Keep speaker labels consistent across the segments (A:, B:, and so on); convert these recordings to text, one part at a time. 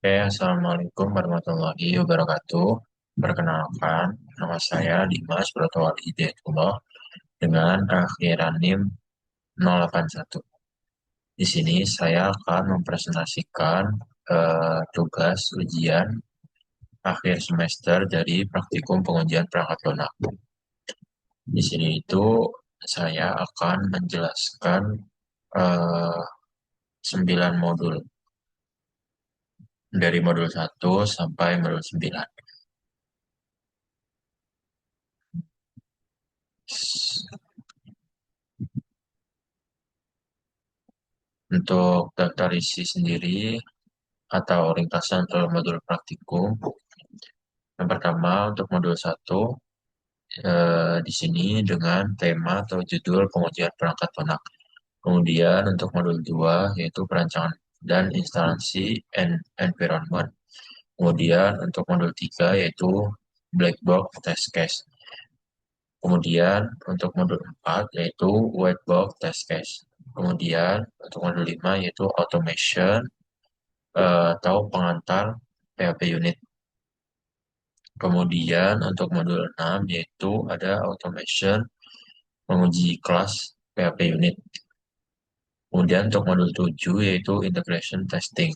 A: Oke, Assalamualaikum warahmatullahi wabarakatuh. Perkenalkan, nama saya Dimas Brotowali Hidayatullah dengan akhiran NIM 081. Di sini saya akan mempresentasikan tugas ujian akhir semester dari praktikum pengujian perangkat lunak. Di sini itu saya akan menjelaskan eh, 9 modul dari modul 1 sampai modul 9. Untuk daftar isi sendiri atau ringkasan untuk modul praktikum, yang pertama untuk modul satu di sini dengan tema atau judul pengujian perangkat lunak. Kemudian untuk modul 2 yaitu perancangan dan instalasi environment. Kemudian untuk modul 3 yaitu black box test case. Kemudian untuk modul 4 yaitu white box test case. Kemudian untuk modul 5 yaitu automation atau pengantar PHP unit. Kemudian untuk modul 6 yaitu ada automation menguji kelas PHP unit. Kemudian untuk modul 7 yaitu integration testing.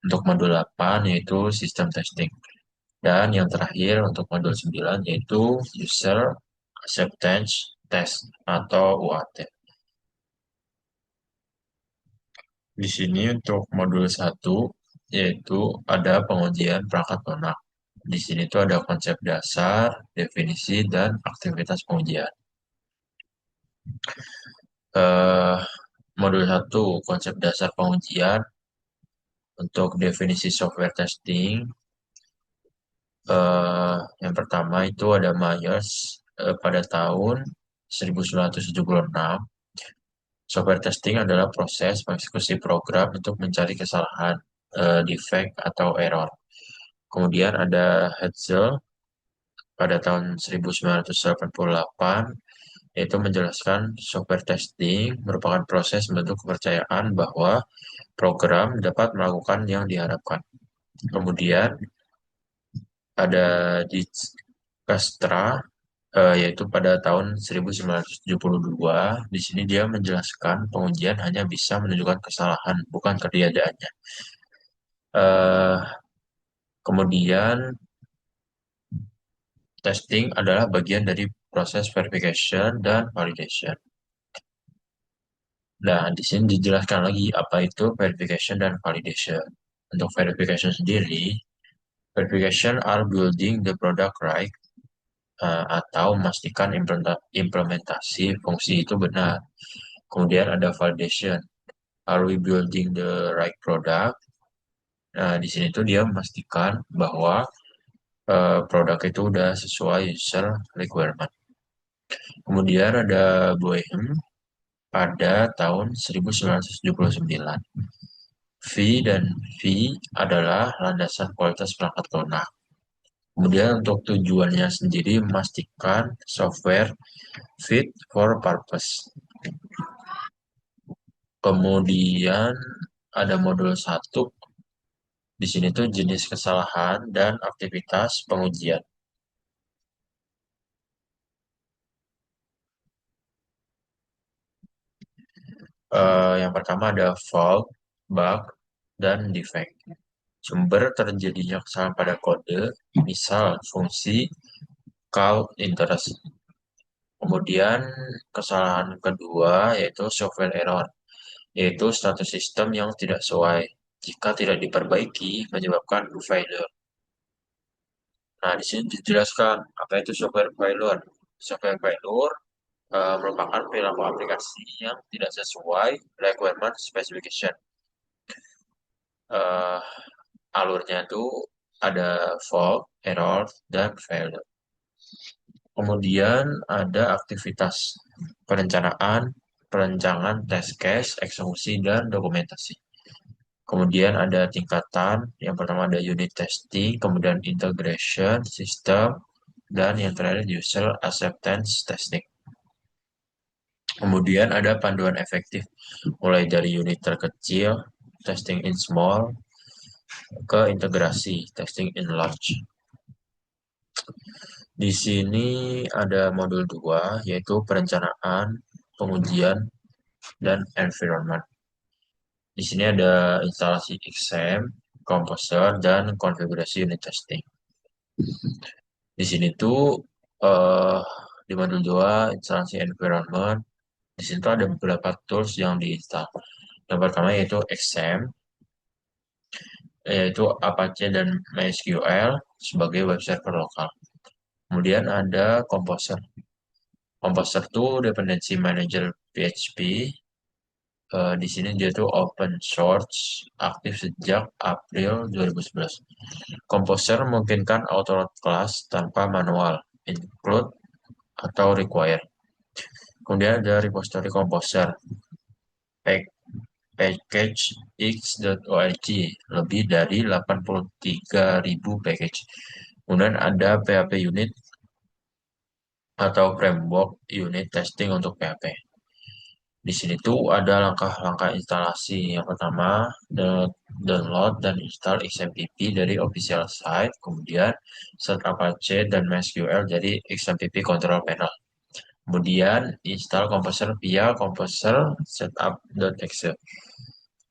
A: Untuk modul 8 yaitu system testing. Dan yang terakhir untuk modul 9 yaitu user acceptance test atau UAT. Di sini untuk modul 1 yaitu ada pengujian perangkat lunak. Di sini tuh ada konsep dasar, definisi, dan aktivitas pengujian. Eh, Modul 1 konsep dasar pengujian untuk definisi software testing. Yang pertama itu ada Myers pada tahun 1976. Software testing adalah proses mengeksekusi program untuk mencari kesalahan, defect, atau error. Kemudian ada Hetzel pada tahun 1988, yaitu menjelaskan software testing merupakan proses membentuk kepercayaan bahwa program dapat melakukan yang diharapkan. Kemudian ada di Castra, yaitu pada tahun 1972. Di sini dia menjelaskan pengujian hanya bisa menunjukkan kesalahan, bukan ketiadaannya. Eh, Kemudian testing adalah bagian dari proses verification dan validation. Nah, di sini dijelaskan lagi apa itu verification dan validation. Untuk verification sendiri, verification are building the product right, atau memastikan implementasi fungsi itu benar. Kemudian ada validation. Are we building the right product? Nah, di sini tuh dia memastikan bahwa produk itu udah sesuai user requirement. Kemudian ada Boehm pada tahun 1979. V dan V adalah landasan kualitas perangkat lunak. Kemudian untuk tujuannya sendiri memastikan software fit for purpose. Kemudian ada modul satu. Di sini tuh jenis kesalahan dan aktivitas pengujian. Yang pertama ada fault, bug, dan defect. Sumber terjadinya kesalahan pada kode, misal fungsi call interest. Kemudian kesalahan kedua yaitu software error, yaitu status sistem yang tidak sesuai. Jika tidak diperbaiki, menyebabkan failure. Nah, di sini dijelaskan apa itu software failure. Software failure merupakan perilaku aplikasi yang tidak sesuai requirement specification. Eh, Alurnya itu ada fault, error, dan failure. Kemudian ada aktivitas perencanaan, perencanaan test case, eksekusi, dan dokumentasi. Kemudian ada tingkatan, yang pertama ada unit testing, kemudian integration, system, dan yang terakhir user acceptance testing. Kemudian ada panduan efektif, mulai dari unit terkecil, testing in small, ke integrasi testing in large. Di sini ada modul 2 yaitu perencanaan, pengujian, dan environment. Di sini ada instalasi XAMPP, Composer, dan konfigurasi unit testing. Di sini tuh eh, di modul 2 instalasi environment, di sini tuh ada beberapa tools yang diinstal. Yang pertama yaitu XAMPP, yaitu Apache dan MySQL sebagai web server lokal. Kemudian ada Composer. Composer tuh dependency manager PHP. Di sini dia tuh open source, aktif sejak April 2011. Composer memungkinkan auto load class tanpa manual, include atau require. Kemudian ada repository Composer, packagex.org, lebih dari 83.000 package. Kemudian ada PHP unit atau framework unit testing untuk PHP. Di sini tuh ada langkah-langkah instalasi. Yang pertama, download dan install XMPP dari official site, kemudian set Apache dan MySQL dari XMPP Control Panel. Kemudian install Composer via Composer setup.exe.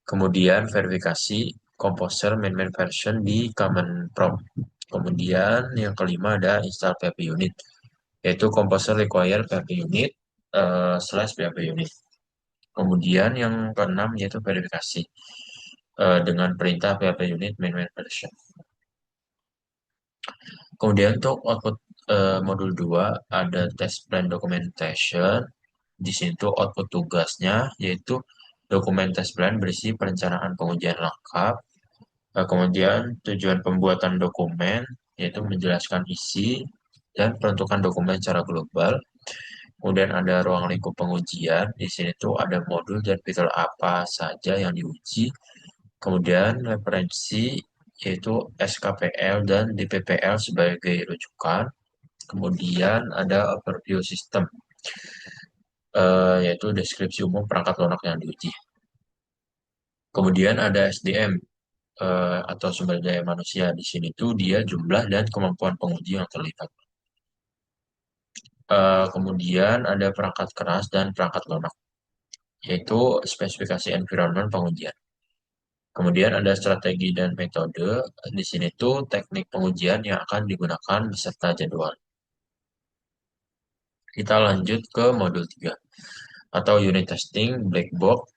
A: Kemudian verifikasi Composer main version di command prompt. Kemudian yang kelima ada install PHP unit, yaitu Composer require PHP unit / PHP unit. Kemudian yang keenam yaitu verifikasi dengan perintah PHP unit main version. Kemudian untuk output modul 2 ada test plan documentation. Di sini tuh output tugasnya yaitu dokumen test plan berisi perencanaan pengujian lengkap. Kemudian tujuan pembuatan dokumen yaitu menjelaskan isi dan peruntukan dokumen secara global. Kemudian ada ruang lingkup pengujian. Di sini tuh ada modul dan fitur apa saja yang diuji. Kemudian referensi yaitu SKPL dan DPPL sebagai rujukan. Kemudian ada overview system yaitu deskripsi umum perangkat lunak yang diuji. Kemudian ada SDM atau sumber daya manusia. Di sini tuh dia jumlah dan kemampuan penguji yang terlibat. Kemudian ada perangkat keras dan perangkat lunak, yaitu spesifikasi environment pengujian. Kemudian ada strategi dan metode. Di sini tuh teknik pengujian yang akan digunakan beserta jadwal. Kita lanjut ke modul 3 atau unit testing, black box,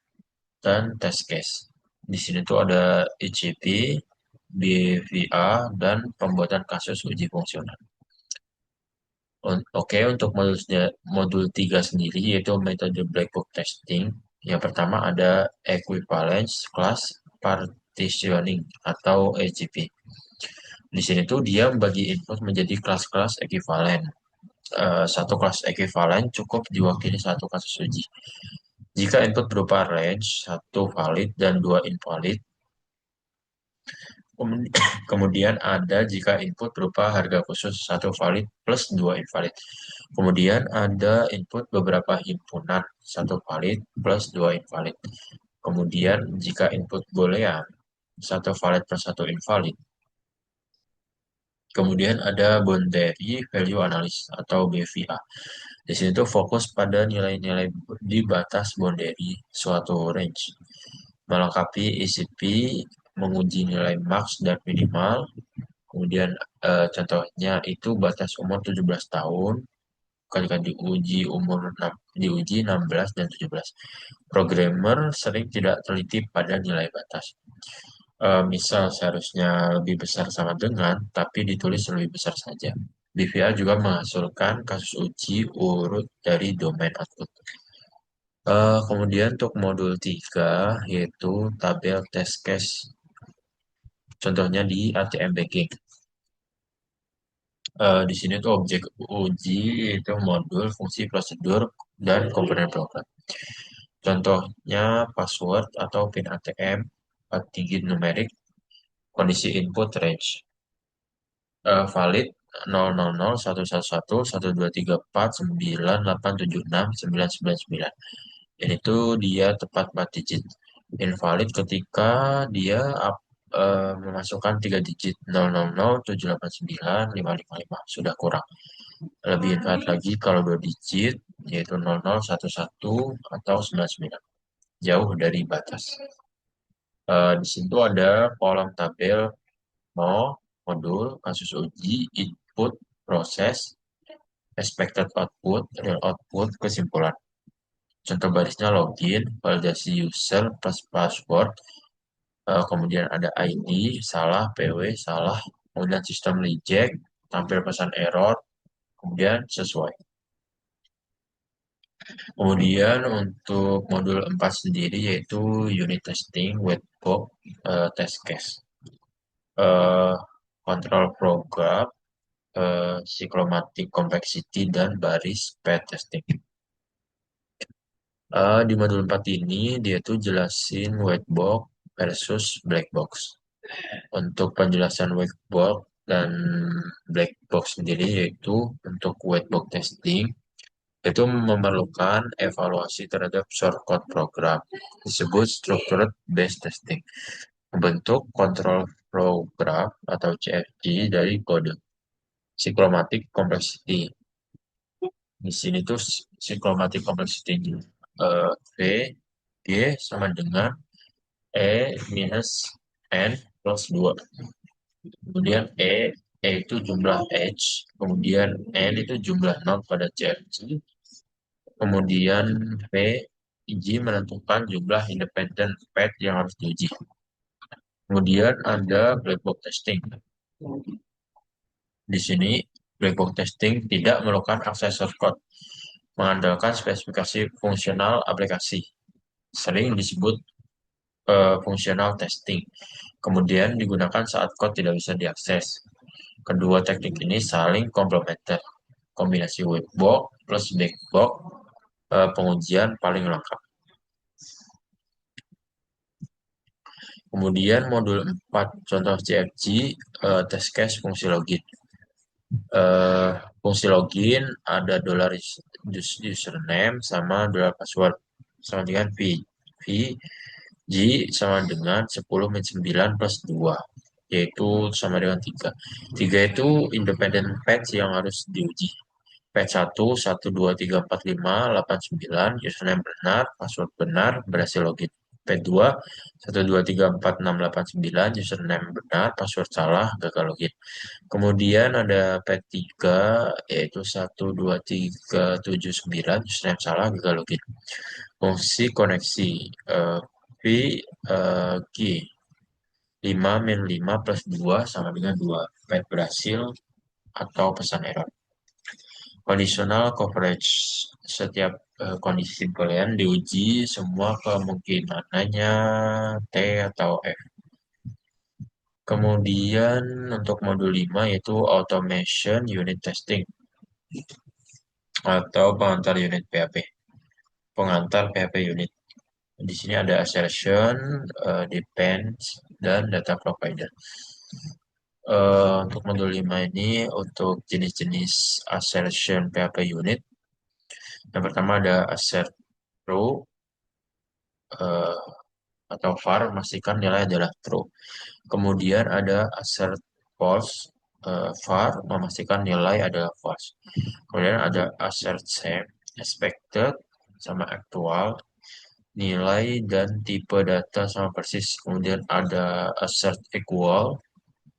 A: dan test case. Di sini tuh ada ECP, BVA, dan pembuatan kasus uji fungsional. Oke, untuk modul 3 sendiri yaitu metode black box testing. Yang pertama ada equivalence class partitioning atau ECP. Di sini tuh dia membagi input menjadi kelas-kelas ekuivalen. Satu kelas ekuivalen cukup diwakili satu kasus uji. Jika input berupa range, satu valid dan dua invalid. Kemudian ada jika input berupa harga khusus, satu valid plus dua invalid. Kemudian ada input beberapa himpunan, satu valid plus dua invalid. Kemudian jika input boolean, satu valid plus satu invalid. Kemudian ada boundary value analysis atau BVA. Di sini tuh fokus pada nilai-nilai di batas boundary suatu range. Melengkapi ECP, menguji nilai max dan minimal. Kemudian contohnya itu batas umur 17 tahun, ketika diuji 16 dan 17. Programmer sering tidak teliti pada nilai batas. Misal seharusnya lebih besar sama dengan, tapi ditulis lebih besar saja. BVA juga menghasilkan kasus uji urut dari domain output. Kemudian untuk modul 3 yaitu tabel test case. Contohnya di ATM Banking. Di sini tuh objek uji itu modul, fungsi, prosedur, dan komponen program. Contohnya password atau PIN ATM, 4 digit numerik, kondisi input range. Valid 00011111234987699. Ini tuh dia tepat 4 digit. Invalid ketika dia memasukkan 3 digit 000789555. Sudah kurang. Lebih ingat lagi kalau 2 digit yaitu 0011 atau 99. Jauh dari batas. Di situ ada kolom tabel modul, kasus uji, input, proses, expected output, real output, kesimpulan. Contoh barisnya login, validasi user plus password, kemudian ada ID, salah, PW, salah, kemudian sistem reject, tampil pesan error, kemudian sesuai. Kemudian untuk modul 4 sendiri yaitu unit testing, webbox, test case, eh, control program, cyclomatic complexity, dan baris pair testing. Di modul 4 ini dia tuh jelasin white box versus black box. Untuk penjelasan white box dan black box sendiri yaitu untuk white box testing itu memerlukan evaluasi terhadap shortcode program disebut structured based testing. Membentuk control program atau CFG dari kode cyclomatic complexity. Di sini tuh cyclomatic complexity-nya V, G sama dengan E minus N plus 2. Kemudian E itu jumlah edge, kemudian N itu jumlah node pada CFG, kemudian V, G menentukan jumlah independent path yang harus diuji. Kemudian ada black box testing. Di sini black box testing tidak melakukan akses shortcode, mengandalkan spesifikasi fungsional aplikasi. Sering disebut fungsional testing. Kemudian digunakan saat code tidak bisa diakses. Kedua teknik ini saling komplementer. Kombinasi white box plus black box pengujian paling lengkap. Kemudian modul 4 contoh CFG test case fungsi login. Eh, Fungsi login ada $username sama $password sama dengan V G sama dengan 10 min 9 plus 2 yaitu sama dengan 3. 3 itu independent patch yang harus diuji. Patch 1, 1, 2, 3, 4, 5, 8, 9, username benar, password benar, berhasil login. Patch 2, 1, 2, 3, 4, 6, 8, 9, username benar, password salah, gagal login. Kemudian ada patch 3, yaitu 1, 2, 3, 7, 9, username salah, gagal login. Fungsi koneksi V G 5 min 5 plus 2 sama dengan 2. Patch berhasil atau pesan error. Conditional coverage. Setiap kondisi kalian diuji semua kemungkinannya T atau F. Kemudian untuk modul 5 yaitu automation unit testing atau pengantar unit PHP. Pengantar PHP unit. Di sini ada assertion, depends, dan data provider. Untuk modul 5 ini untuk jenis-jenis assertion PHP unit. Yang pertama ada assert true atau var, memastikan nilai adalah true. Kemudian ada assert false, var, memastikan nilai adalah false. Kemudian ada assert same, expected, sama actual, nilai dan tipe data sama persis. Kemudian ada assert equal,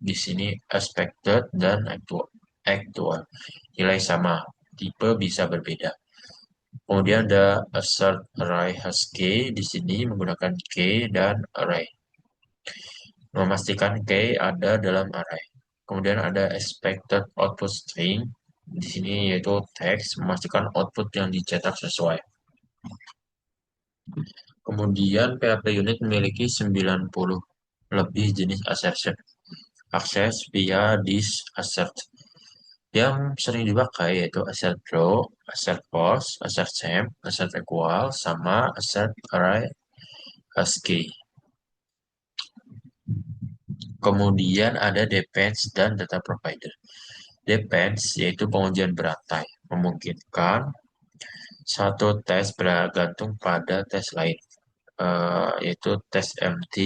A: di sini expected dan actual. Nilai sama, tipe bisa berbeda. Kemudian ada assert array has key, di sini menggunakan key dan array. Memastikan key ada dalam array. Kemudian ada expected output string, di sini yaitu teks, memastikan output yang dicetak sesuai. Kemudian PHP unit memiliki 90 lebih jenis assertion. Akses via this assert. Yang sering dipakai yaitu assert true, assert false, assert same, assert equal, sama assert array has key. Kemudian ada depends dan data provider. Depends yaitu pengujian berantai, memungkinkan satu tes bergantung pada tes lain. yaitu tes MT,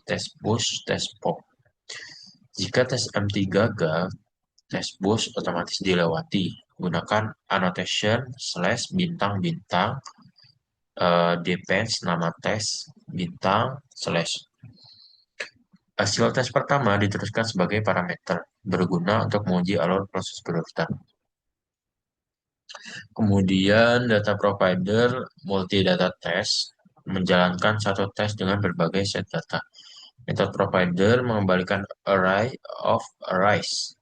A: tes push, tes pop. Jika tes MT gagal, tes push otomatis dilewati. Gunakan annotation slash bintang-bintang depends nama tes bintang slash. Hasil tes pertama diteruskan sebagai parameter berguna untuk menguji alur proses berurutan. Kemudian data provider multi data test menjalankan satu tes dengan berbagai set data. Method provider mengembalikan array of arrays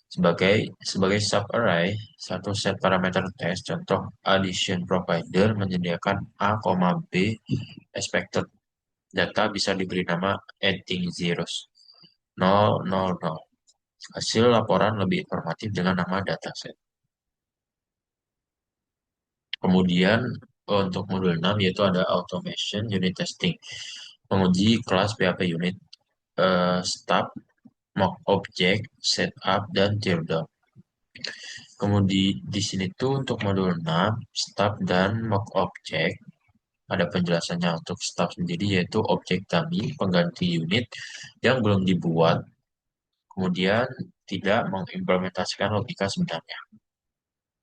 A: sebagai sub array satu set parameter test. Contoh addition provider menyediakan a, b expected data bisa diberi nama adding zeros 0, 0, 0. Hasil laporan lebih informatif dengan nama dataset. Kemudian untuk modul 6 yaitu ada automation unit testing. Menguji kelas PHP unit, stub, mock object, setup, dan teardown. Kemudian di sini tuh untuk modul 6, stub dan mock object, ada penjelasannya untuk stub sendiri yaitu objek dummy pengganti unit yang belum dibuat, kemudian tidak mengimplementasikan logika sebenarnya.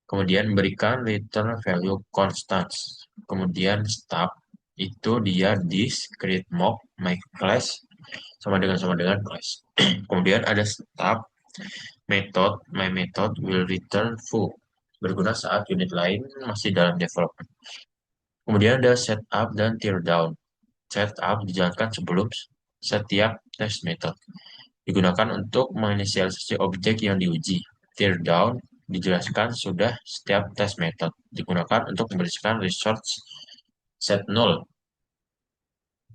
A: Kemudian berikan return value constant. Kemudian stub itu dia this create mock my class sama dengan class. Kemudian ada stub method my method will return full berguna saat unit lain masih dalam development. Kemudian ada setup dan teardown. Setup dijalankan sebelum setiap test method. Digunakan untuk menginisialisasi objek yang diuji. Teardown dijelaskan sudah setiap test method. Digunakan untuk membersihkan resource set null.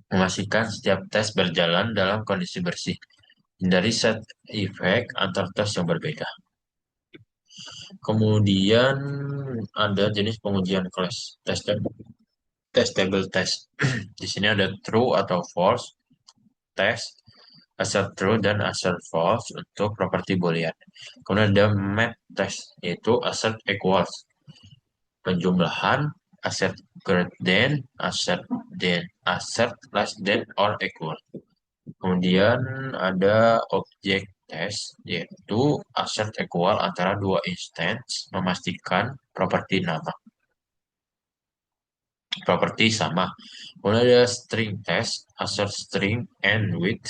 A: Memastikan setiap tes berjalan dalam kondisi bersih. Hindari set effect antar tes yang berbeda. Kemudian ada jenis pengujian kelas testable test. Di sini ada true atau false test, assert true dan assert false untuk properti boolean. Kemudian ada map test yaitu assert equals penjumlahan, assert greater than, assert less than or equal. Kemudian ada object test yaitu assert equal antara dua instance memastikan properti nama properti sama. Kemudian ada string test, assert string and with,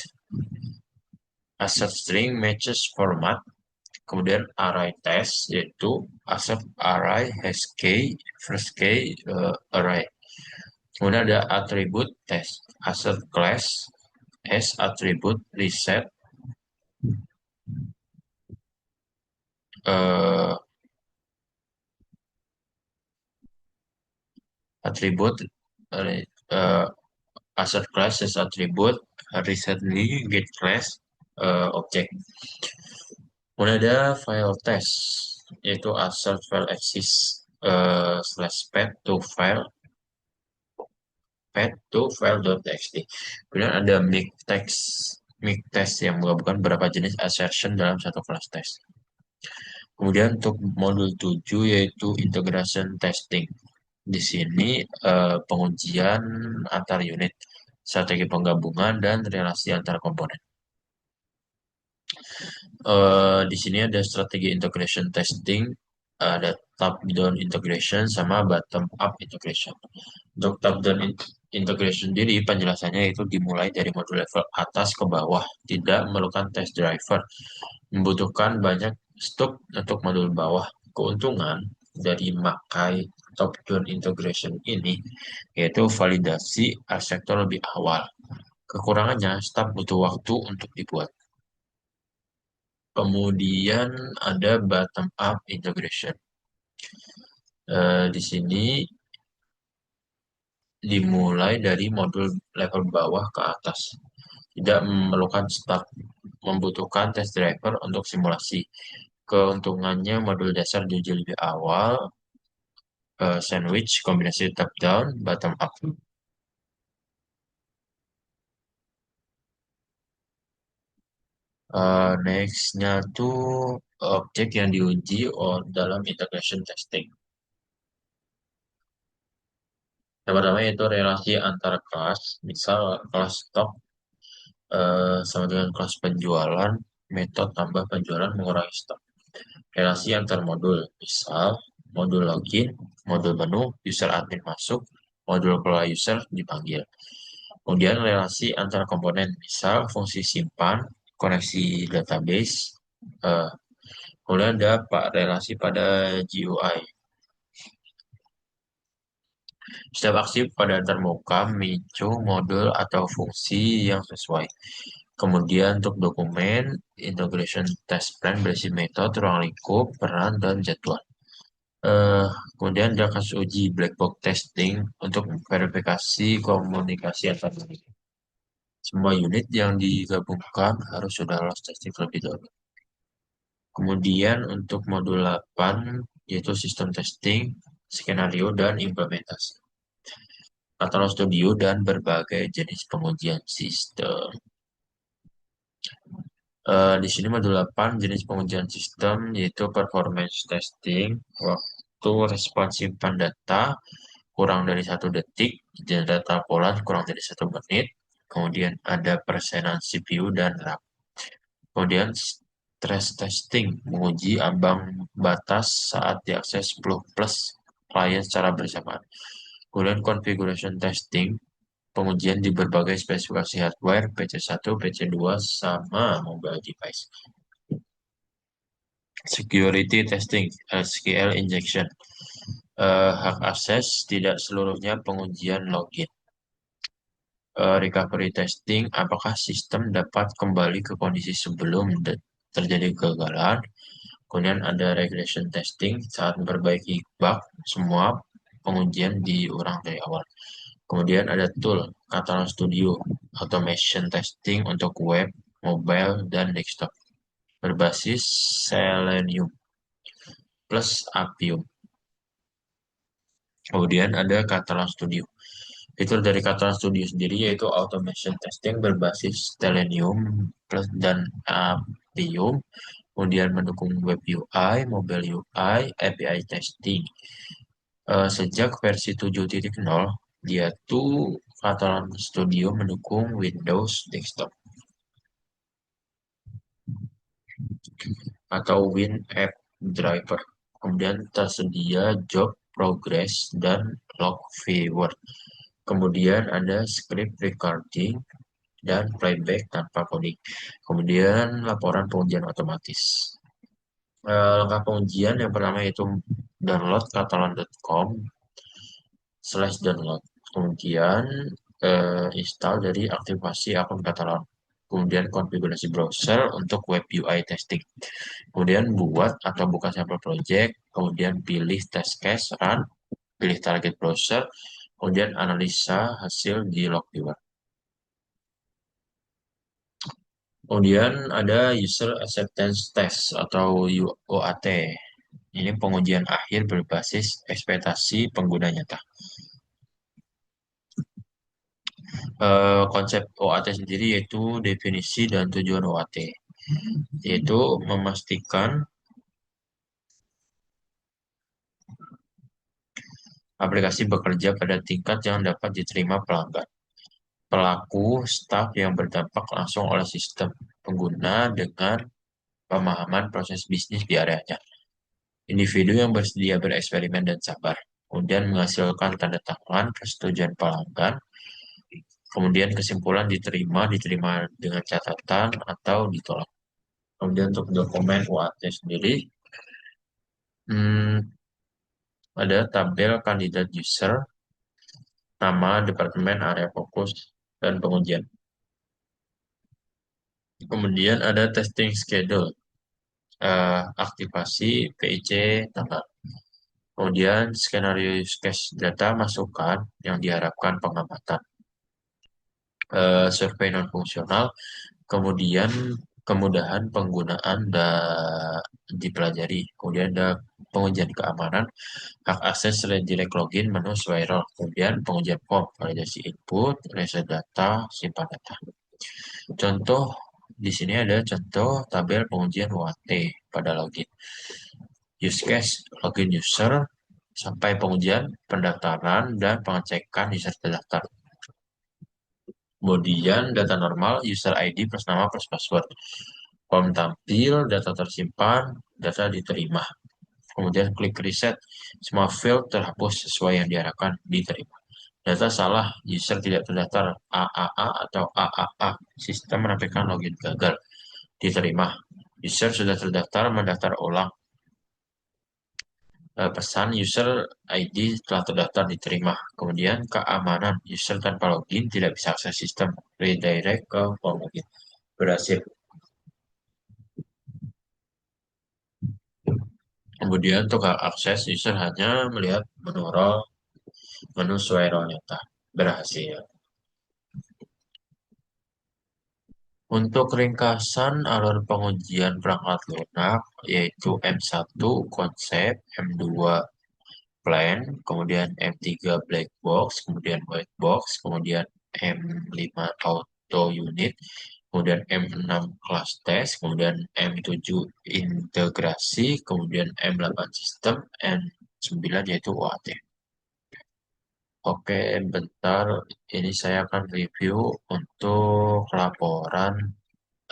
A: assert string matches format. Kemudian array test yaitu assert array has key, first key array. Kemudian ada attribute test, assert class as attribute reset uh, attribute uh, assert class as attribute recently get class object. Kemudian ada file test yaitu assert file exist slash path to file.txt. Kemudian ada mix test yang menggabungkan beberapa jenis assertion dalam satu kelas test. Kemudian untuk modul 7 yaitu integration testing. Di sini pengujian antar unit, strategi penggabungan dan relasi antar komponen. Di sini ada strategi integration testing, ada top-down integration sama bottom-up integration. Untuk top-down integration sendiri, penjelasannya itu dimulai dari modul level atas ke bawah, tidak memerlukan test driver, membutuhkan banyak step untuk modul bawah. Keuntungan dari memakai top-down integration ini, yaitu validasi arsitektur lebih awal. Kekurangannya, staf butuh waktu untuk dibuat. Kemudian ada bottom up integration. Di sini dimulai dari modul level bawah ke atas. Tidak memerlukan start, membutuhkan test driver untuk simulasi. Keuntungannya modul dasar diuji lebih awal, sandwich, kombinasi top down, bottom up. Nextnya tuh objek yang diuji dalam integration testing. Yang pertama yaitu relasi antar kelas, misal kelas stok sama dengan kelas penjualan, metode tambah penjualan mengurangi stok. Relasi antar modul, misal modul login, modul menu, user admin masuk, modul kelola user dipanggil. Kemudian relasi antar komponen, misal fungsi simpan, koneksi database, eh, kemudian ada relasi pada GUI. Setiap aksi pada termuka micu modul atau fungsi yang sesuai. Kemudian untuk dokumen, integration test plan berisi metode, ruang lingkup, peran, dan jadwal. Eh, Kemudian ada kasus uji black box testing untuk verifikasi komunikasi antar unit. Semua unit yang digabungkan harus sudah lolos testing terlebih dahulu. Kemudian untuk modul 8 yaitu sistem testing, skenario, dan implementasi. Katalog Studio dan berbagai jenis pengujian sistem. Di sini modul 8 jenis pengujian sistem yaitu performance testing, waktu respons simpan data kurang dari 1 detik, dan data pola kurang dari 1 menit. Kemudian ada persenan CPU dan RAM. Kemudian stress testing menguji ambang batas saat diakses 10 plus klien secara bersamaan. Kemudian configuration testing pengujian di berbagai spesifikasi hardware, PC1, PC2, sama mobile device. Security testing, SQL injection, hak akses tidak seluruhnya pengujian login. Recovery testing, apakah sistem dapat kembali ke kondisi sebelum terjadi kegagalan. Kemudian ada regression testing, saat memperbaiki bug, semua pengujian diulang dari awal. Kemudian ada tool, Catalan Studio, automation testing untuk web, mobile, dan desktop. Berbasis Selenium plus Appium. Kemudian ada Catalan Studio. Fitur dari Catalan Studio sendiri yaitu automation testing berbasis Selenium plus dan Appium. Kemudian mendukung web UI, mobile UI, API testing. Sejak versi 7.0, dia tuh Catalan Studio mendukung Windows Desktop atau WinApp Driver. Kemudian tersedia job progress dan log viewer. Kemudian ada script recording dan playback tanpa coding. Kemudian laporan pengujian otomatis. Langkah pengujian yang pertama yaitu download catalan.com/download. Kemudian install dari aktivasi akun Catalan. Kemudian konfigurasi browser untuk web UI testing. Kemudian buat atau buka sampel project. Kemudian pilih test case, run, pilih target browser. Kemudian analisa hasil di log viewer. Kemudian ada user acceptance test atau UAT. Ini pengujian akhir berbasis ekspektasi pengguna nyata. Konsep OAT sendiri yaitu definisi dan tujuan OAT, yaitu memastikan aplikasi bekerja pada tingkat yang dapat diterima pelanggan, pelaku, staf yang berdampak langsung oleh sistem, pengguna dengan pemahaman proses bisnis di areanya, individu yang bersedia bereksperimen dan sabar, kemudian menghasilkan tanda tangan persetujuan pelanggan, kemudian kesimpulan diterima, diterima dengan catatan, atau ditolak. Kemudian untuk dokumen UAT sendiri, hmm, ada tabel kandidat user, nama, departemen, area fokus, dan pengujian. Kemudian ada testing schedule, aktivasi, PIC, tanggal. Kemudian skenario use case data masukan yang diharapkan pengamatan. Survei non-fungsional, kemudian kemudahan penggunaan dipelajari. Kemudian ada pengujian keamanan, hak akses direct login, menu spiral. Kemudian pengujian form, validasi input, reset data, simpan data. Contoh di sini ada contoh tabel pengujian UAT pada login. Use case, login user, sampai pengujian, pendaftaran, dan pengecekan user terdaftar. Kemudian data normal, user ID plus nama plus password. Form tampil, data tersimpan, data diterima. Kemudian klik reset, semua field terhapus sesuai yang diarahkan diterima. Data salah, user tidak terdaftar AAA atau AAA. Sistem menampilkan login gagal. Diterima. User sudah terdaftar, mendaftar ulang. Pesan user ID telah terdaftar diterima. Kemudian keamanan, user tanpa login tidak bisa akses sistem. Redirect ke form login. Berhasil. Kemudian untuk akses user hanya melihat menu roll, menu sesuai role nyata. Berhasil. Untuk ringkasan alur pengujian perangkat lunak, yaitu M1 konsep, M2 plan, kemudian M3 black box, kemudian white box, kemudian M5 auto unit, kemudian M6 class test, kemudian M7 integrasi, kemudian M8 sistem, M9 yaitu UAT. Oke, bentar. Ini saya akan review untuk laporan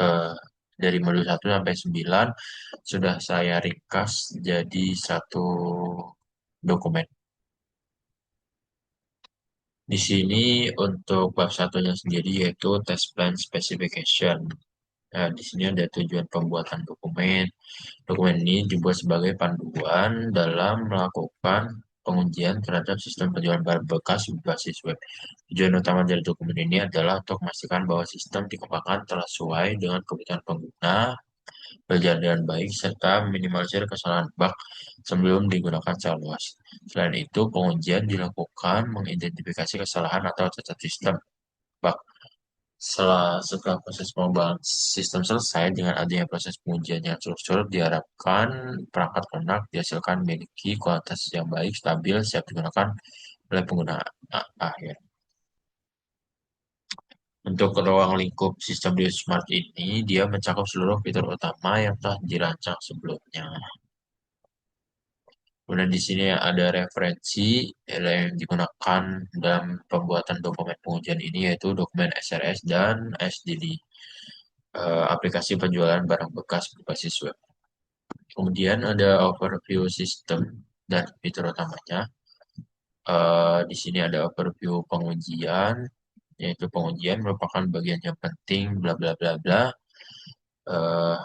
A: eh, dari modul 1 sampai 9 sudah saya ringkas jadi satu dokumen. Di sini untuk bab satunya sendiri yaitu test plan specification. Nah, di sini ada tujuan pembuatan dokumen. Dokumen ini dibuat sebagai panduan dalam melakukan pengujian terhadap sistem penjualan barang bekas berbasis web. Tujuan utama dari dokumen ini adalah untuk memastikan bahwa sistem dikembangkan telah sesuai dengan kebutuhan pengguna, berjalan dengan baik, serta minimalisir kesalahan bug sebelum digunakan secara luas. Selain itu, pengujian dilakukan mengidentifikasi kesalahan atau cacat sistem bug. Setelah proses pengembangan sistem selesai dengan adanya proses pengujian yang struktur, diharapkan perangkat lunak dihasilkan memiliki kualitas yang baik, stabil, siap digunakan oleh pengguna akhir. Untuk ruang lingkup sistem Dio Smart ini, dia mencakup seluruh fitur utama yang telah dirancang sebelumnya. Kemudian di sini ada referensi yang digunakan dalam pembuatan dokumen pengujian ini yaitu dokumen SRS dan SDD, aplikasi penjualan barang bekas berbasis web. Kemudian ada overview sistem dan fitur utamanya. Di sini ada overview pengujian, yaitu pengujian merupakan bagian yang penting, bla bla bla bla. Eh,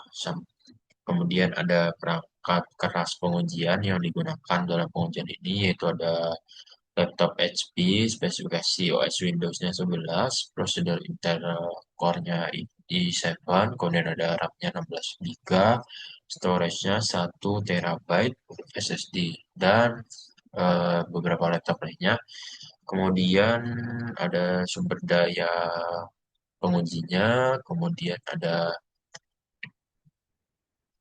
A: Kemudian ada perangkat keras pengujian yang digunakan dalam pengujian ini, yaitu ada laptop HP, spesifikasi OS Windows-nya 11, prosedur Intel Core-nya i7, kemudian ada RAM-nya 16 GB, storage-nya 1 terabyte, SSD, dan beberapa laptop lainnya. Kemudian ada sumber daya pengujinya, kemudian ada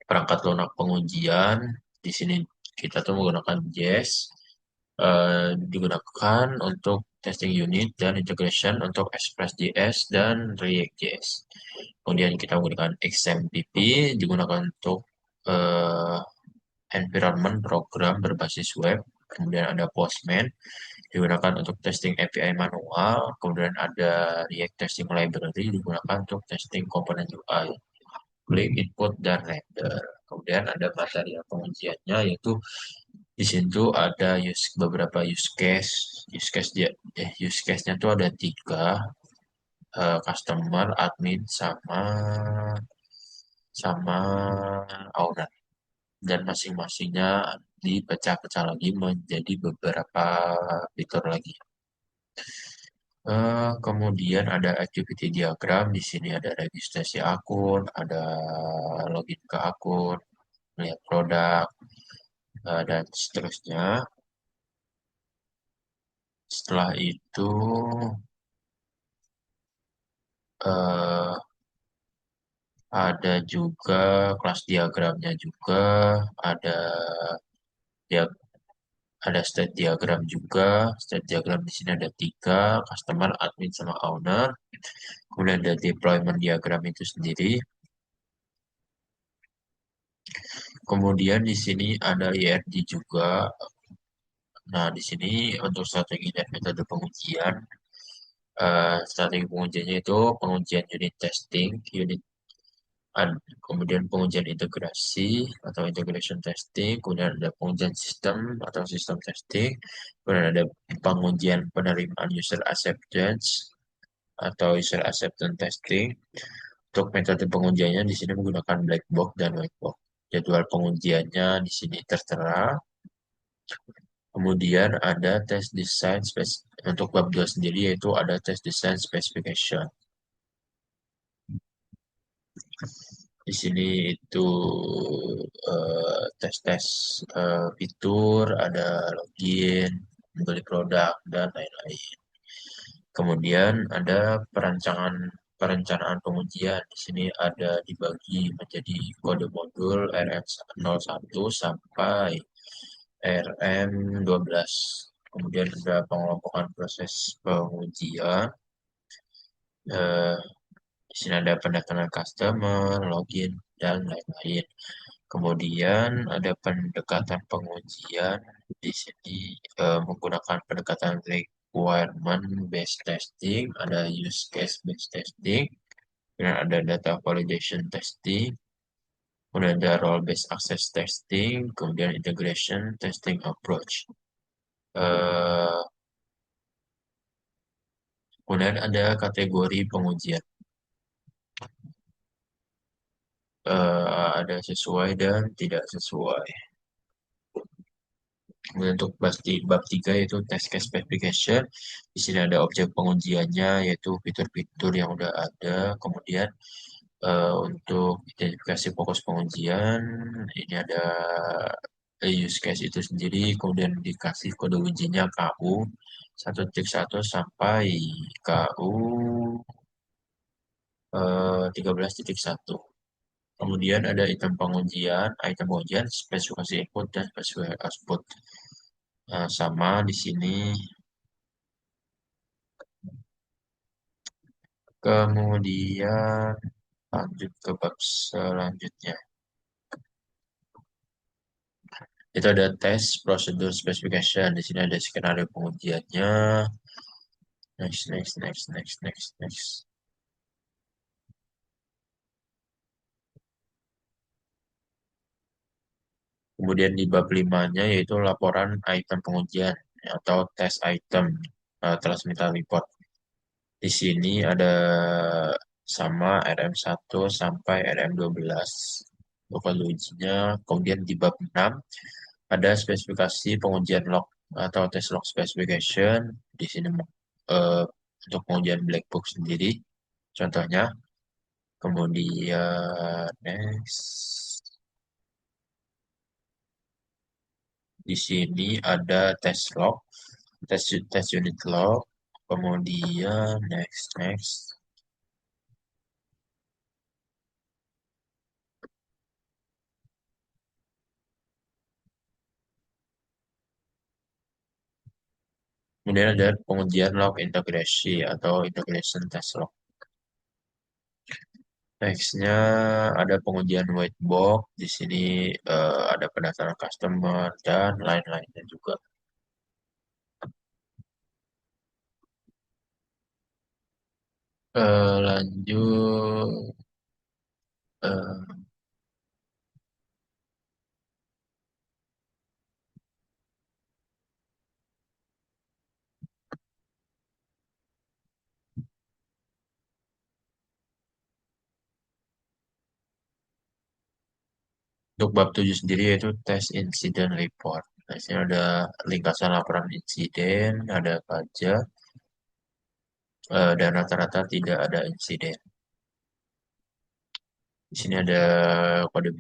A: perangkat lunak pengujian. Di sini kita tuh menggunakan JS, digunakan untuk testing unit dan integration untuk Express.js dan React.js. Kemudian kita menggunakan XMPP, digunakan untuk eh, environment program berbasis web. Kemudian ada Postman, digunakan untuk testing API manual. Kemudian ada React Testing Library, digunakan untuk testing komponen UI. Klik input dan render. Kemudian ada material pengujiannya yaitu di situ ada beberapa use case. Use case-nya tuh ada 3, customer, admin, sama sama owner. Dan masing-masingnya dipecah-pecah lagi menjadi beberapa fitur lagi. Kemudian ada activity diagram. Di sini ada registrasi akun, ada login ke akun, melihat produk, dan seterusnya. Setelah itu eh, ada juga kelas diagramnya juga, ada dia ada state diagram juga. State diagram di sini ada 3, customer, admin, sama owner. Kemudian ada deployment diagram itu sendiri. Kemudian di sini ada IRD juga. Nah, di sini untuk strategi dan metode pengujian, strategi pengujiannya itu pengujian unit testing, kemudian pengujian integrasi atau integration testing, kemudian ada pengujian sistem atau sistem testing, kemudian ada pengujian penerimaan user acceptance atau user acceptance testing. Untuk metode pengujiannya di sini menggunakan black box dan white box. Jadwal pengujiannya di sini tertera. Kemudian ada test design untuk bab 2 sendiri yaitu ada test design specification. Di sini itu tes-tes fitur, ada login, membeli produk dan lain-lain. Kemudian ada perencanaan pengujian. Di sini ada dibagi menjadi kode modul RM01 sampai RM12. Kemudian ada pengelompokan proses pengujian. Eh, di sini ada pendaftaran customer, login, dan lain-lain. Kemudian ada pendekatan pengujian. Di sini menggunakan pendekatan requirement based testing, ada use case based testing, kemudian ada data validation testing, kemudian ada role based access testing, kemudian integration testing approach. Eh, Kemudian ada kategori pengujian. Ada sesuai dan tidak sesuai. Kemudian untuk bab 3 yaitu test case verification. Di sini ada objek pengujiannya yaitu fitur-fitur yang udah ada. Kemudian untuk identifikasi fokus pengujian ini ada use case itu sendiri. Kemudian dikasih kode ujinya KU 1.1 sampai KU 13.1. Kemudian ada item pengujian, spesifikasi input dan spesifikasi output. Nah, sama di sini. Kemudian lanjut ke bab selanjutnya. Itu ada test procedure specification. Di sini ada skenario pengujiannya. Next, next, next, next, next, next. Kemudian di bab 5-nya yaitu laporan item pengujian atau test item transmittal report. Di sini ada sama RM1 sampai RM12 lokal ujinya. Kemudian di bab 6 ada spesifikasi pengujian log atau test log specification. Di sini eh, untuk pengujian black box sendiri. Contohnya, kemudian next. Di sini ada test log, test unit log. Kemudian next. Kemudian ada pengujian log integrasi atau integration test log. Nextnya ada pengujian white box. Di sini ada pendaftaran customer dan lain-lainnya juga. Lanjut. eh, untuk bab 7 sendiri yaitu test incident report. Nah, sini ada ringkasan laporan insiden, ada pajak, dan rata-rata tidak ada insiden. Di sini ada kode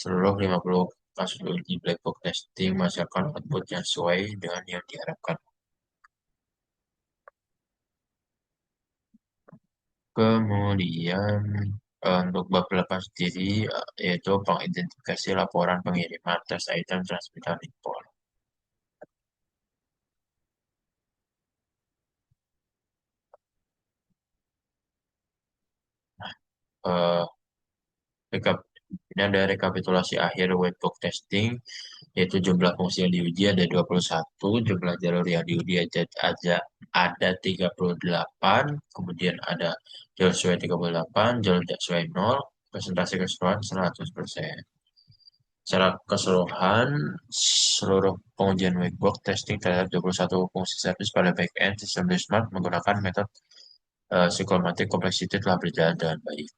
A: seluruh 50 kasus uji black box testing menghasilkan output yang sesuai dengan yang diharapkan. Kemudian untuk bab 8 sendiri yaitu pengidentifikasi laporan pengiriman tes item transmittal report. Eh, Recap Ini ada rekapitulasi akhir webbook testing, yaitu jumlah fungsi yang diuji ada 21, jumlah jalur yang diuji aja ada 38, kemudian ada jalur sesuai 38, jalur tidak sesuai 0, presentasi keseluruhan 100%. Secara keseluruhan, seluruh pengujian webbook testing terhadap 21 fungsi service pada backend sistem Smart menggunakan metode psychomatic complexity telah berjalan dengan baik.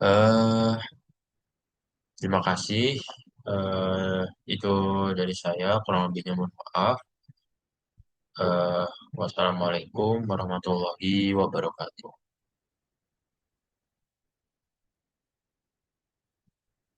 A: Eh, Terima kasih. Eh, itu dari saya, kurang lebihnya mohon maaf. Eh, Wassalamualaikum warahmatullahi wabarakatuh.